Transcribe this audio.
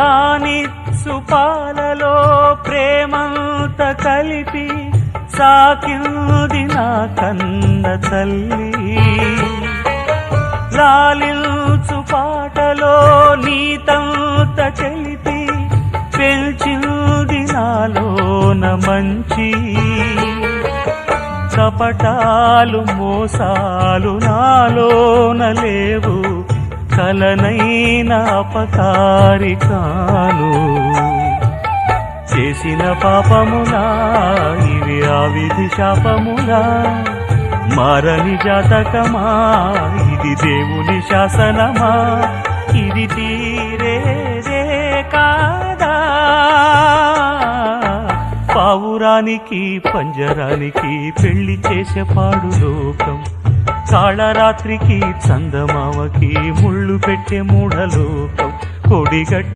తానిచ్చు పాలలో ప్రేమంత కలిపి సాకింది నా కన్న తల్లి. లాలించు పాటలో నీతంత చెలిపి పెంచింది నాలోన మంచి. కపటాలు మోసాలు నాలోన లేవు, కలనైన అపకారి కాను. చేసిన పాపములా ఇవి ఆ విధి శాపములా, మారని జాతకమా ఇది దేవుని శాసనమా, ఇది తీరేదే కాదా. పావురానికి పంజరానికి పెళ్లి చేసే పాడు లోకం, కాళరాత్రికి చందమామకి ముళ్ళు పెట్టే మూఢలోకం. కొడిగట్టి